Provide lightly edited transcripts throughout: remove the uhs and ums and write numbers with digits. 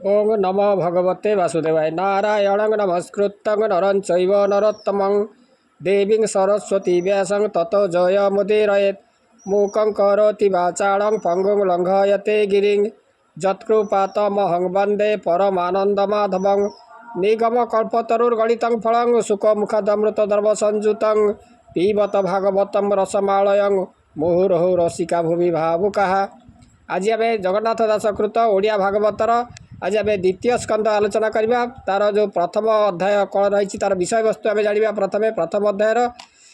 ओं नमो भगवते वासुदेवाय। नारायणं नमस्कृतं नरं चैव नरोत्तमं देवीं सरस्वती व्यासं ततो जयमुदीरयेत्। मूकं करोति वाचालं पङ्गुं लङ्घयते गिरिं यत्कृपातमहं वन्दे परमानन्दमाधवं। निगमकल्पतरुर्गलितं फलं सुखमुखदमृतद्रवसंयुतं पिबत भागवतं रसमालयं मुहुर्मुहुः रसिका भुवि भावुकाः। आज आम जगन्नाथ दास कृत ओडिया भागवतर आज आम द्वितीय स्कंद आलोचना करवा। तार जो प्रथम अध्याय कौन रही तार विषय वस्तु आम जाना। प्रथम अध्यायर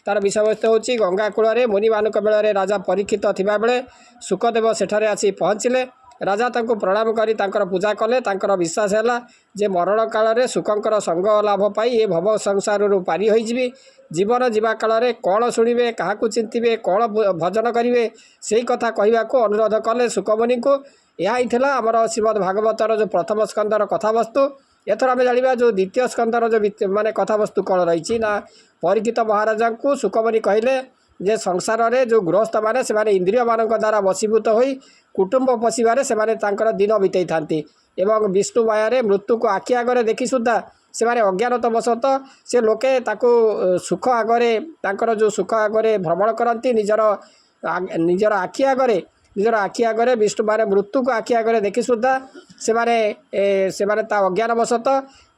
तार विषय वस्तु हूँ गंगा कूल मुनि मान बेल राजा परीक्षित थिबा बेले सुखदेव सेठारे आसी पहुँचिले। राजा तांको प्रणाम करी तांकर पूजा कले। तांकर विश्वास है जे मरण काल सुखंकर संग लाभ पाई ये भव संसार पारी होइजिबी। जीवन जीवा काल कौन शुणवे क्या चिंतवे कौन भजन करेंगे से कथा कहवा को अनुरोध कले सुखमुनि को। यह ही आमर श्रीमद भागवतर जो प्रथम स्कंदर कथावस्तु। एथर आम जाना जो द्वितीय स्कंदर जो माने कथावस्तु कौन रही ना। परीक्षित महाराजा को सुखमुनि कहले जे संसार में जो गृहस्थ मैंने से इंद्रिय मान द्वारा वशीभूत हो कुटुंब पोषिबारे से दिन बीतई था एवं विष्णु माया मृत्यु को आखि आगे देखी सुधा से अज्ञानतवशत से लोके ताको सुख आगे तांकर जो सुख आगे भ्रमण करती निजर आखि आगे विष्णु माने मृत्यु को आखि आगे देखी सुधा से अज्ञानवशत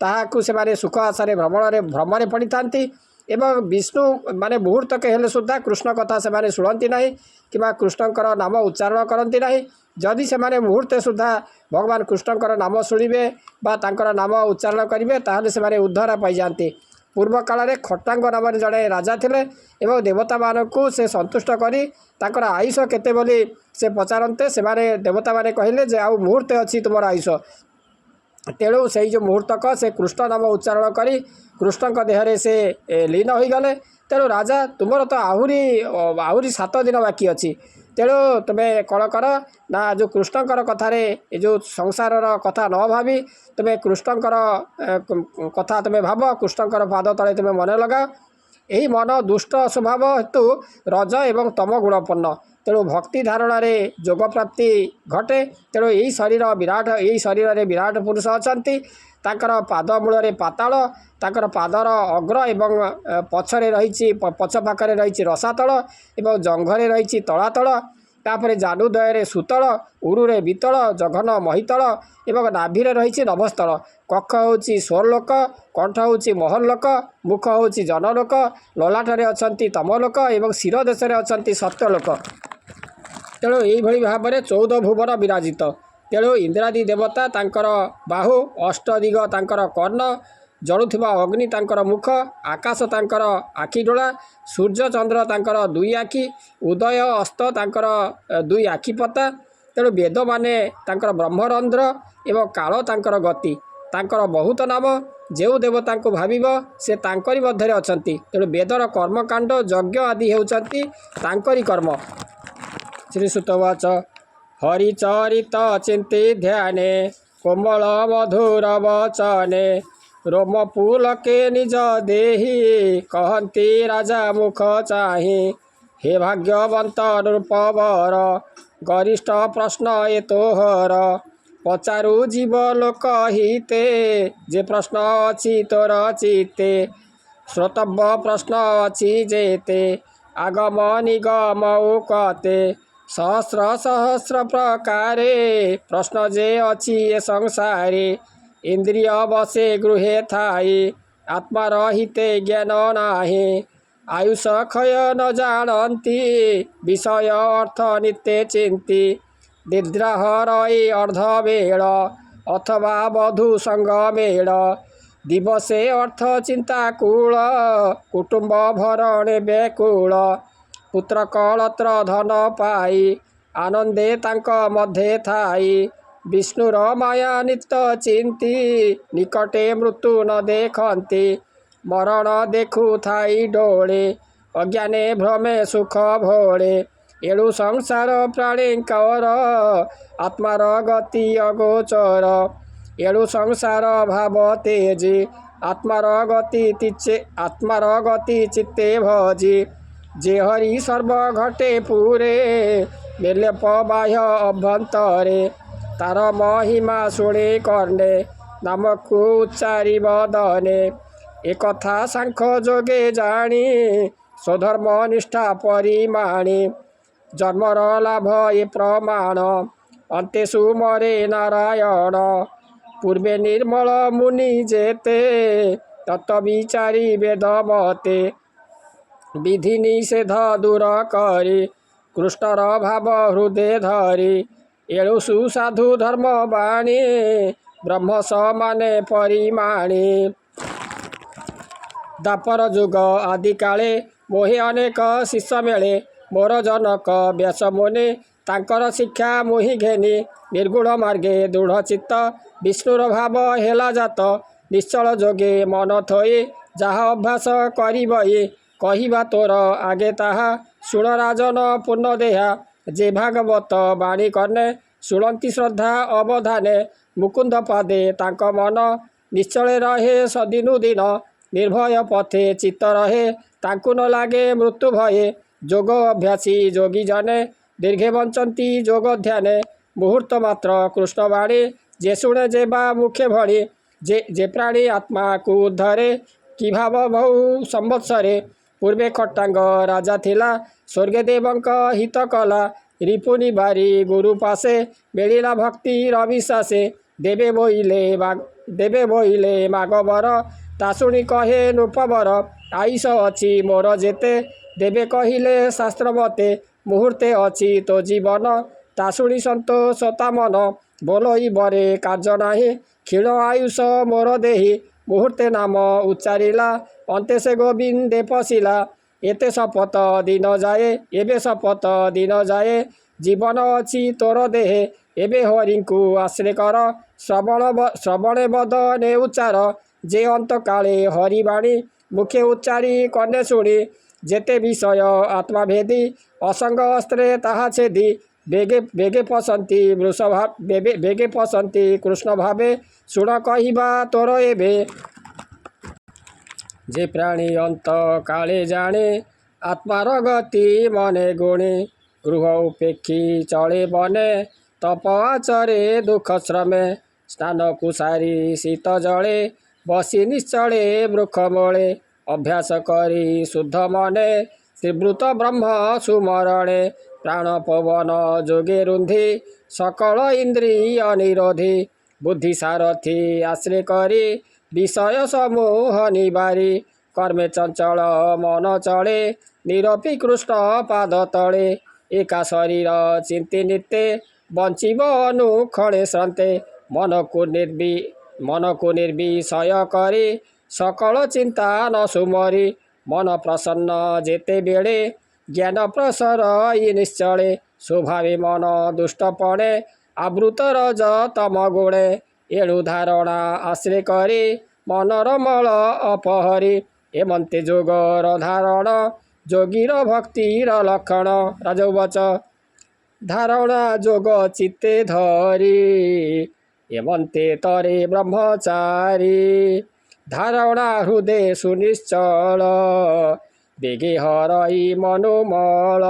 ताकू से सुख आशारे भ्रमरे पड़ी था एवं विष्णु माने मुहूर्तक हेले सुधा कृष्ण कथा से शुणती ना कि कृष्णकर नाम उच्चारण करती ना। जदि से मुहूर्ते सुधा भगवान कृष्णकर नाम शुणिबे बा तांकर नाम उच्चारण करेंगे ताहले से उद्धार पाई जाती। पूर्व काल खट्टांग नाम जड़े राजा थे एवं देवता मानू से संतुष्ट करी तांकर आयुष केते बोली से पचारते से देवता माने कहले जे आउ मुहूर्ते अच्छी तुम आयुष। तेणु से जो मुहूर्तक से कृष्ण नाम उच्चारण करी कृष्ण देहरे से लीन हो गले। तेणु राजा तुमर तो आहरी 7 दिन बाकी अच्छी। तेणु तुम्हें कौन कर ना जो कृष्णकर कथारे जो संसार कथा न भावी तुम्हें कृष्णकर कथा तुम्हें भाव कृष्णकर पाद तले तुम्हें मन लगाओ। यही मन दुष्ट स्वभाव हेतु रज एवं तम गुणपन्न। तेणु भक्ति धारण जोग प्राप्ति घटे। तेणु यही शरीर विराट यही शरीर में विराट पुरुष अच्छा तांकर पाद मूल पाताल तांकर पादर अग्र एवं पछरे रही पछ पाखरे रही रसातल एवं जंघरे रही तलातल तापर जानुदय सुतल उरुरे वितल जघन महितल एवं नाभिरे रही नभस्थल। कक्ष हूँ स्वर्लोक कंठ हूँ महलोक मुख हूँ जनलोक ललाटे अच्छा तमलोक एवं शिर देश अच्छा सत्यलोक। तेणु यही भाव में 14 भुवन विराजित। तेणु इंद्रादि देवता तांकर बाहु अष्टदिग तांकर कर्ण जड़ुवा अग्नि तांकर मुख आकाश तांकर आखि डोला सूर्य चंद्र तांकर 2 आखि उदय अस्त तांकर 2 आखिपता। तेणु वेद माने तांकर ब्रह्मरंध्र एवं काल तांकर गति तांकर बहुत नाम जो देवता को भाविब से तांकरी मध्य अछंती। तेणु वेदर कर्मकांड यज्ञ आदि होउछंती तांकरी कर्म। श्रीसुतवाच हरिचरित चिंती ध्याने कोमल मधुर वचने रोम पुलके निज देही कहती राजा मुख चाही। हे भाग्यवंत नृपवर गरिष्ठ प्रश्न ए तोहर पचारू जीव लोक हिते जे प्रश्न अच्छी तोर चिते श्रोतव्य प्रश्न अच्छी जेते आगम निगम उकते सहस्र सहस्र प्रकारे प्रश्न जे अच्छी ए संसारे इंद्रिय बसे गृहे थाई आत्मा रहिते ज्ञान नाही आयुष क्षय न जानती विषय अर्थ नित्य चिंती निद्राह रही अर्ध बेल अथवा बधु संग मेल दिवसे अर्थ चिंता कूल कुटुंब भरणे व्याकुल पुत्र कलत्र धन पाई आनंदे तांक मध्य थाई विष्णुर माया नित्य चिंती निकटे मृत्यु न देखती मरण देखु थाई डोले अज्ञाने भ्रमे सुख भोले एणु संसार प्राणीकर आत्मार गति अगोचर एणु संसार भाव तेजी आत्मार गति चित्ते भजी जे हरि सर्व घटे पूरे निर्लेप बाह्य अभ्यंतरे ତାର ମହିମା ଶୁଣି କର୍ଣ୍ଣେ ନାମକୁ ଉଚ୍ଚାରିବ ଦନେ। ଏକଥା ସାଂଖ୍ୟ ଯୋଗେ ଜାଣି ସ୍ୱଧର୍ମ ନିଷ୍ଠା ପରିମାଣି। ଜନ୍ମର ଲାଭ ଏ ପ୍ରମାଣ ଅନ୍ତେ ସୁମରେ ନାରାୟଣ। ପୂର୍ବେ ନିର୍ମଳ ମୁନି ଯେତେ ତତ୍ତ୍ୱ ବିଚାରି ବେଦ ମତେ। ବିଧି ନିଷେଧ ଦୂର କରି କୃଷ୍ଣର ଭାବ ହୃଦେ ଧରି। ଏଣୁ ସୁସାଧୁ ଧର୍ମ ବାଣୀ ବ୍ରହ୍ମ ସମାନେ ପରିମାଣି। ଦ୍ୱାପର ଯୁଗ ଆଦି କାଳେ ମୋହି ଅନେକ ଶିଷ୍ୟ ମେଳେ। ମୋର ଜନକ ବ୍ୟାସ ମୁନି ତାଙ୍କର ଶିକ୍ଷା ମୁହିଁ ଘେନି। ନିର୍ଗୁଣ ମାର୍ଗେ ଦୃଢ଼ ଚିତ୍ତ ବିଷ୍ଣୁର ଭାବ ହେଲା ଜାତ। ନିଶ୍ଚଳ ଯୋଗେ ମନ ଥୋଇ ଯାହା ଅଭ୍ୟାସ କରିବ ଏ। କହିବା ତୋର ଆଗେ ତାହା ଶୁଣ ରାଜନ ପୂର୍ଣ୍ଣ ଦେହା। ଯେ ଭାଗବତ ବାଣୀ କର୍ଣ୍ଣେ ଶୁଣନ୍ତି ଶ୍ରଦ୍ଧା ଅବଧାନେ। ମୁକୁନ୍ଦ ପାଦେ ତାଙ୍କ ମନ ନିଶ୍ଚଳେ ରହେ ସଦିନୁ ଦିନ। ନିର୍ଭୟ ପଥେ ଚିତ୍ତ ରହେ ତାଙ୍କୁ ନ ଲାଗେ ମୃତ୍ୟୁ ଭୟେ। ଯୋଗ ଅଭ୍ୟାସୀ ଯୋଗୀ ଜନେ ଦୀର୍ଘେ ବଞ୍ଚନ୍ତି ଯୋଗ ଧ୍ୟାନେ। ମୁହୂର୍ତ୍ତ ମାତ୍ର କୃଷ୍ଣ ବାଣୀ ଯେ ଶୁଣେ ଯେ ବା ମୁଖେ ଭଣି। ଯେ ପ୍ରାଣୀ ଆତ୍ମାକୁ ଉଦ୍ଧରେ କି ଭାବ ବହୁ ସମ୍ବତ୍ସରେ। ପୂର୍ବେ ଖଟ୍ଟାଙ୍ଗ ରାଜା ଥିଲା ସ୍ୱର୍ଗେ ଦେବଙ୍କ ହିତ କଲା। ରିପୁ ନିବାରି ଗୁରୁ ପାଶେ ମିଳିଲା ଭକ୍ତି ରବିଶ୍ୱାସେ। ଦେବେ ବୋଇଲେ ମାଗବର ତା ଶୁଣି କହେ ନୃପବର। ଆୟୁଷ ଅଛି ମୋର ଯେତେ ଦେବେ କହିଲେ ଶାସ୍ତ୍ର ମତେ। ମୁହୂର୍ତ୍ତେ ଅଛି ତୋ ଜୀବନ ତା ଶୁଣି ସନ୍ତୋଷ ତା ମନ। ବୋଲଇବରେ କାର୍ଯ୍ୟ ନାହିଁ କ୍ଷୀଣ ଆୟୁଷ ମୋର ଦେହି। ମୁହୂର୍ତ୍ତେ ନାମ ଉଚ୍ଚାରିଲା ଅନ୍ତେ ସେ ଗୋବିନ୍ଦେ ପଶିଲା। ଏତେ ଶପଥ ଦିନ ଯାଏ ଏବେ ଶପଥ ଦିନ ଯାଏ। ଜୀବନ ଅଛି ତୋର ଦେହେ ଏବେ ହରିଙ୍କୁ ଆଶ୍ରୟ କର। ଶ୍ରବଣେ ବଦନେ ଉଚ୍ଚାର ଯେ ଅନ୍ତକାଳେ ହରିବାଣୀ। ମୁଖେ ଉଚ୍ଚାରି କର୍ଣ୍ଣେ ଶୁଣି ଯେତେ ବିଷୟ ଆତ୍ମାଭେଦୀ। ଅସଙ୍ଗ ଅସ୍ତ୍ରେ ତାହା ଛେଦି ବେଗେ ପଶନ୍ତି କୃଷ୍ଣ ଭାବେ। ଶୁଣ କହିବା ତୋର ଏବେ। ଯେ ପ୍ରାଣୀ ଅନ୍ତ କାଳେ ଜାଣେ ଆତ୍ମାର ଗତି ମନେ ଗୁଣେ। ଗୃହ ଉପେକ୍ଷୀ ଚଳେ ବନେ ତପ ଆଚରେ ଦୁଃଖ ଶ୍ରମେ। ସ୍ନାନକୁ ସାରି ଶୀତ ଜଳେ ବସି ନିଶ୍ଚଳେ ବୃକ୍ଷ ମୂଳେ। ଅଭ୍ୟାସ କରି ଶୁଦ୍ଧ ମନେ ତ୍ରିବୃତ ବ୍ରହ୍ମ ସୁମରଣେ। ପ୍ରାଣ ପବନ ଯୋଗେ ରୁନ୍ଧି ସକଳ ଇନ୍ଦ୍ରିୟ ନିରୋଧି। ବୁଦ୍ଧି ସାରଥି ଆଶ୍ରୟ କରି ବିଷୟ ସମୂହ ନିବାରି। କର୍ମେ ଚଞ୍ଚଳ ମନ ଚଳେ ନିରପି କୃଷ୍ଣ ପାଦ ତଳେ। ଏକା ଶରୀର ଚିନ୍ତି ନିତେ ବଞ୍ଚିବ ଅନୁକ୍ଷଣେ ଶ୍ରାନ୍ତେ। ମନକୁ ନିର୍ବିଷୟ କରି ସକଳ ଚିନ୍ତା ନ ସୁମରି। ମନ ପ୍ରସନ୍ନ ଯେତେବେଳେ ଜ୍ଞାନ ପ୍ରସର ନିଶ୍ଚଳେ। ସ୍ୱଭାବେ ମନ ଦୁଷ୍ଟପଣେ ଆବୃତ ରଜ ତମ ଗୁଣେ। ଏଣୁ ଧାରଣା ଆଶ୍ରୟ କରି ମନର ମଳ ଅପହରି। ଏମନ୍ତେ ଯୋଗର ଧାରଣ ଯୋଗୀର ଭକ୍ତିର ଲକ୍ଷଣ। ରାଜଉବାଚ ଧାରଣା ଯୋଗ ଚିତ୍ତେ ଧରି ଏମନ୍ତେ ତରେ ବ୍ରହ୍ମଚାରୀ। ଧାରଣା ହୃଦେ ସୁନିଶ୍ଚଳ ବେଗେ ହରଇ ମନୋମଳ।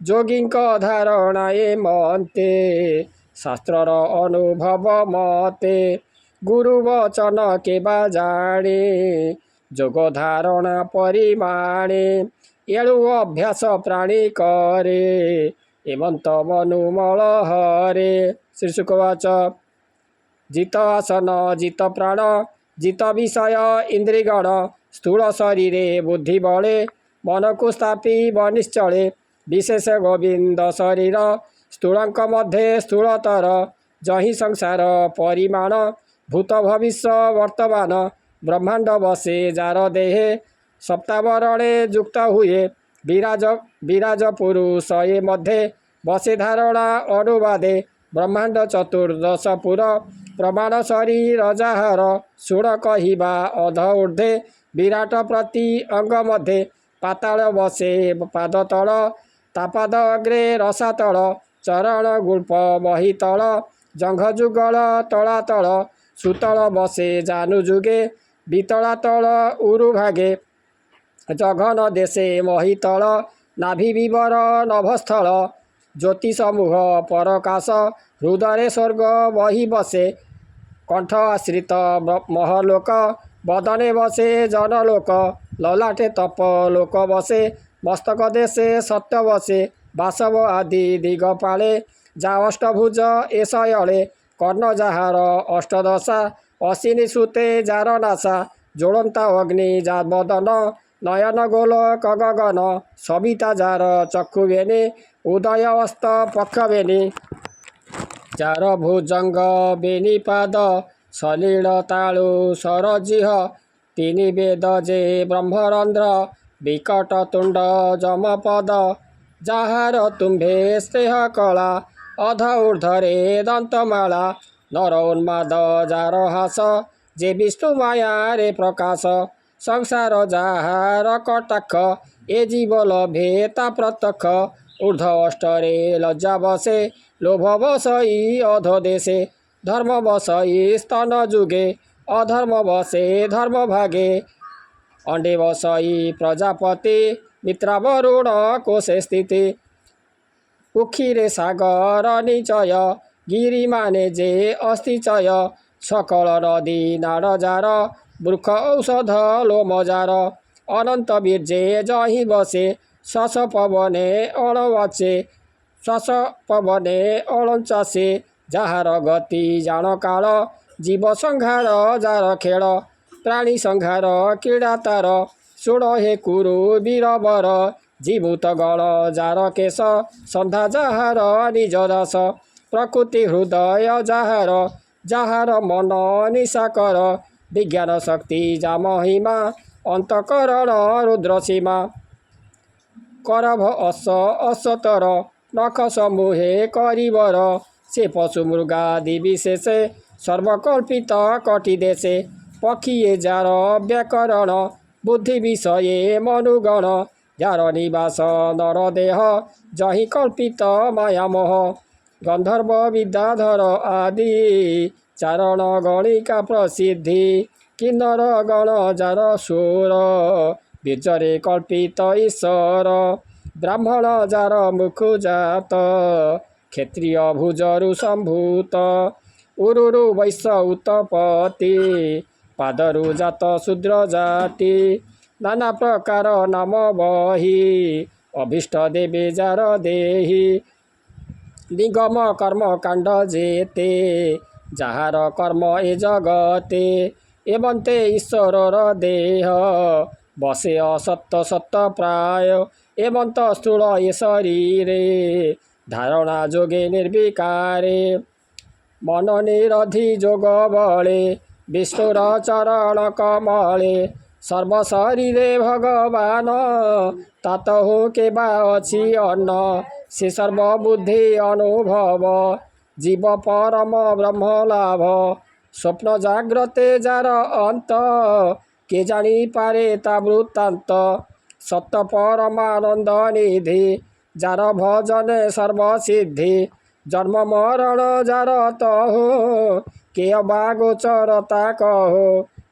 ଯୋଗୀଙ୍କ ଧାରଣା ଏମନ୍ତେ ଶାସ୍ତ୍ରର ଅନୁଭବ ମତେ। ଗୁରୁ ବଚନ କେବା ଜାଣେ ଯୋଗ ଧାରଣା ପରିମାଣେ। ଏଣୁ ଅଭ୍ୟାସ ପ୍ରାଣୀ କରେ ଏମନ୍ତ ମନୁମଳ ହରେ। ଶ୍ରୀଶୁକବାଚ ଜିତ ଆସନ ଜିତ ପ୍ରାଣ ଜିତ ବିଷୟ ଇନ୍ଦ୍ରିଗଣ। ସ୍ଥୂଳ ଶରୀରେ ବୁଦ୍ଧି ବଳେ ମନକୁ ସ୍ଥାପିବ ନିଶ୍ଚଳେ। ବିଶେଷ ଗୋବିନ୍ଦ ଶରୀର ସ୍ଥୂଳଙ୍କ ମଧ୍ୟେ ସ୍ଥୂଳତର। ଯହିଁ ସଂସାର ପରିମାଣ ଭୂତ ଭବିଷ୍ୟ ବର୍ତ୍ତମାନ। ବ୍ରହ୍ମାଣ୍ଡ ବସେ ଯାର ଦେହେ ସପ୍ତାବରଣେ ଯୁକ୍ତ ହୁଏ। ବିରାଜ ପୁରୁଷ ଏ ମଧ୍ୟେ ବସେ ଧାରଣା ଅନୁବାଦେ। ବ୍ରହ୍ମାଣ୍ଡ ଚତୁର୍ଦଶ ପୁର ପ୍ରମାଣ ଶରୀର ଯାହାର। ଶୁଣ କହିବା ଅଧ ଊର୍ଦ୍ଧ୍ୱେ ବିରାଟ ପ୍ରତି ଅଙ୍ଗ ମଧ୍ୟେ। ପାତାଳ ବସେ ପାଦ ତଳ ତା ପାଦ ଅଗ୍ରେ ରସାତଳ। ଚରଣ ଗୁଳ୍ପ ମହିତଳ ଜଙ୍ଘ ଯୁଗଳ ତଳାତଳ। ସୁତଳ ବସେ ଜାନୁ ଯୁଗେ ବିତଳାତଳ ଉରୁ ଭାଗେ। ଜଘନ ଦେଶେ ମହିତଳ ନାଭି ବିବର ନଭସ୍ଥଳ। ज्योतिष मुह परकाश हृदय स्वर्ग बही बसे कंठ आश्रित महलोक बदने बसे जनलोक ललाटे तप लोक बसे मस्तक देशे सत्य बसे बासव आदि दिगपाले जा अष्टभुज एशयले कर्ण जाहार अष्टदशा अश्विनी सुते जार नासा ज्वलंता अग्नि जा मदन नयन गोल गगन सविता जार चक्षु बेनी उदय अस्त पक्ष बेनी जार भुजंग बेनी पाद सलील तालु सरजिह तीन वेद जे ब्रह्मरंध्र विकट तुंड जमपद जाहार तुम्भे स्नेह कला अध ऊर्धरे दंतमाला नर उन्माद जार हास जे विष्णु माया रे प्रकाश संसार जाहार कटाक्ष ए जीव लभेता प्रत्यक्ष ऊर्ध अष्टरे लज्जा बसे लोभ बसई अध देशे धर्म बसई स्तन जुगे अधर्म बसे धर्म भागे अंडे बसई प्रजापति मित्रा वरुण कोशे स्थिति उखीरे सागर निचय गिरी माने जे अस्तिचय सकल नदी नाड़ जार वृक्ष औषध लोमजार अनंत बीर्जे जही बसे श्वास पवने अणवाचे श्वास पवने अणचासे जाहार गति जान काल जीव संहार जार खेल प्राणी संहार क्रीड़ा तार शुण हे कुरु वीरवर जीभूत गण जार केश सन्धा जाहार निज दास प्रकृति हृदय जाहार जाहार मन निशाकर विज्ञान शक्ति जा महिमा अंतकरण रुद्र सीमा करभ अस असतर नख समूहे करिवर से पशु मृगादि विशेषे सर्वकल्पित कटि देशे पक्षीए जार व्याकरण बुद्धि विषये मनुगण जार निवास नर देह जहि कल्पित मायामोह गंधर्व विद्याधर आदि चारण गणिका प्रसिद्धि किन्नर गण जार सुर बीजरे कल्पित ईश्वर ब्राह्मण जार मुखु जात क्षत्रिय भुजरु संभूत उरुरु वैश्य उत्पत्ति पादरु जात शूद्र जाति नाना प्रकार नाम बही अभीष्ट देवे जार देही निगम कर्म कांड जेते जाहार कर्म ए जगते एवंते ईश्वर देह बसे असत्य सत्य प्राय एवंत स्थूल ए शरीरे धारणा जोगे निर्विकारे मन निरधि जोग बले विष्णुर चरण कमले सर्व शरीरे भगवान तात हो के बा अछि अन्न से सर्वबुद्धि अनुभव जीव परम ब्रह्म लाभ स्वप्न जाग्रते जार अंत के जानी पारे ता वृत्तांत सत्य परमानंद निधि जार भजने सर्वसिद्धि जन्म मरण जार तहो के अबागोचरता कहो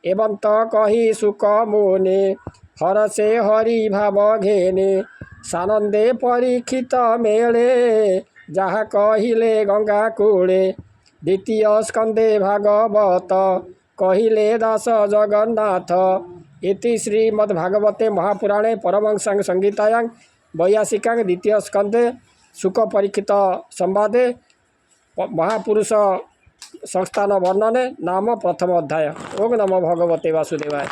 एवं त कही सुख मुनि हर से हरि भाव घेने सानंदे परीक्षित मेले जहाँ कहिले गंगा कूले द्वितीय स्कंदे भागवत कहिले दास जगन्नाथ इति श्रीमद्भागवते महापुराणे परमहंस संहितायां 82 द्वितीय स्कंदे सुख परीक्षित संवादे महापुरुष संस्थान वर्णने नाम प्रथम अध्याय। ओम नमो भगवते वासुदेवाय।